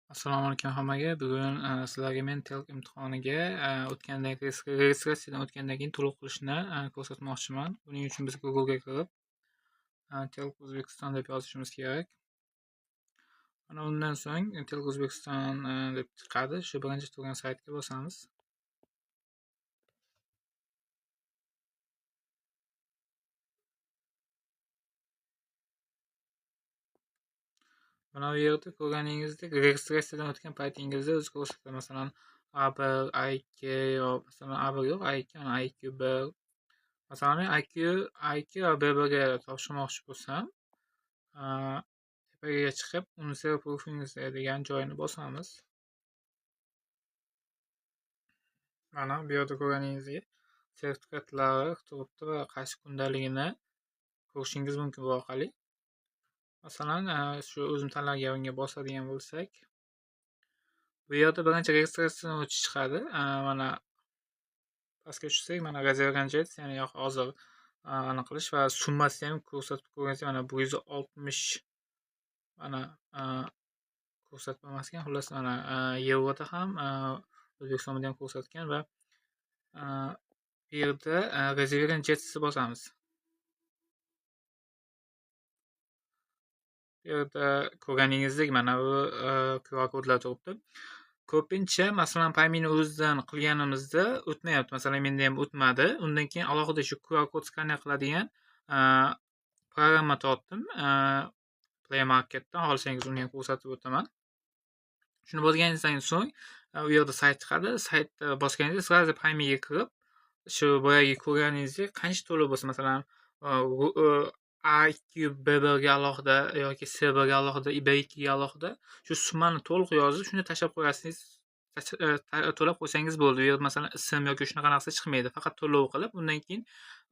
Assalomu alaykum hammaga. Bugun sizlarga men TELK imtihoniga o'tgandan registratsiyadan o'tgandan keyin to'lov qilishni ko'rsatmoqchiman. Buning uchun biz Google'ga kirib TELK O'zbekiston deb yozishimiz kerak. Mana undan so'ng TELK O'zbekiston deb chiqadi. Shu birinchi turgan saytga bosamiz. Mana bu yerda ko'rganingizdek registratsiyadan o'tgan paytingizda o'zi ko'rsatadi. Masalan, A1, A2 yo masalan A1 yo'q, A2, mana A2 masalan men A2 va B1 ga topshirmoqchi bo'lsam, tepaga chiqib, unicef proofingizda degan joyini bosamiz. Mana bu yerda ko'rganingizdek sertifikatlari turibdi va qaysi kundaligini ko'rishingiz mumkin bu orqali. Masalan, shu o'zim tanlaganga bosadigan bo'lsak, bu yerda birinchi registratsiyadan o'tish chiqadi. Mana pastga tushsak, mana rezervganjet, ya'ni hozir aniqlash va summasini ham ko'rsatib ko'rgansiz, mana 160 mana ko'rsatib emaskan, xullas mana yevroda ham O'zbekistonda ham ko'rsatgan va bu yerda rezervgan jetni bosamiz. Bu yerda ko'rganingizdek mana bu QR kodlar turibdi. Ko'pincha masalan paymentni o'zidan qilganimizda o'tmayapti. Masalan menda ham o'tmadi. Undan keyin alohida shu QR kod skaner qiladigan programma topdim. Play Marketdan xohlasangiz uni ham ko'rsatib o'taman. Shuni bosganingizdan so'ng u yerda sayt chiqadi. Saytda bosganingizda sразу paymentga kirib, shu boyagi ko'rganingizdek qancha to'lov bo'lsa, masalan A2 B1 ga alohida yoki C1 ga alohida, B2 ga alohida shu summani to'liq yozib, shuni tashlab qo'yasiz, to'lab qo'ysangiz bo'ldi. U yerda masalan ism yoki shunaqa narsa chiqmaydi. Faqat to'lov qilib, undan keyin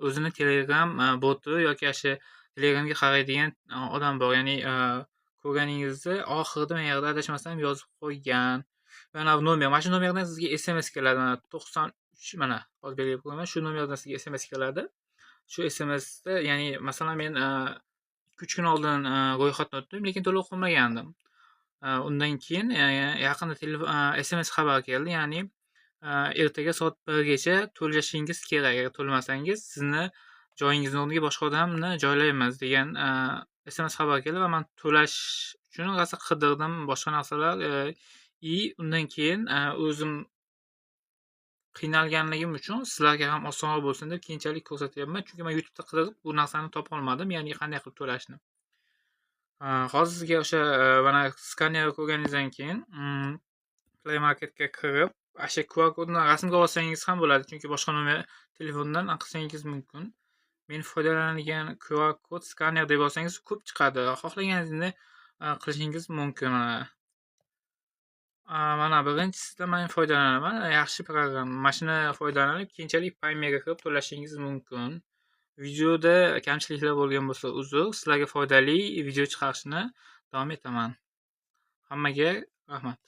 o'zini Telegram boti yoki shu Telegramga qaraydigan odam bor. Ya'ni ko'rganingizda oxirida men yerda adashmasam yozib qo'ygan. Mana bu nomer. Mana shu nomerdan sizga SMS keladi. Mana 93 mana hozir belgilab qo'yaman. Shu nomerdan sizga SMS keladi. Shu SMSda, ya'ni masalan men 2-3 kun oldin ro'yxatdan o'tdim, lekin to'lov qilmagandim. Undan keyin yaqinda SMS xabar keldi, ya'ni ertaga soat 1 gacha to'lashingiz kerak. Agar to'lamasangiz sizni joyingizni o'rniga boshqa odamni joylaymiz degan SMS xabar keldi va men to'lash uchun rosa qidirdim, boshqa narsalar undan keyin o'zim qiynalganligim uchun sizlarga ham osonroq bo'lsin deb keyinchalik ko'rsatyapman. Chunki men YouTube'da qidirib bu narsani topa olmadim, ya'ni qanday qilib to'lashni. Hozir sizga o'sha mana skanerni ko'rganingizdan keyin Play Marketga kirib, o'sha QR kodni rasmga olsangiz ham bo'ladi, chunki boshqa nomer telefondan qilsangiz mumkin. Men foydalanadigan QR kod skaner deb yozsangiz ko'p chiqadi. Xohlaganingizni qilishingiz mumkin. Mana birinchisidan men foydalanaman. Yaxshi program. Mana shuni foydalanib, keyinchalik paymentga kirib to'lashingiz mumkin. Videoda kamchiliklar bo'lgan bo'lsa uzr. Sizlarga foydali video chiqarishni davom etaman. Hammaga rahmat.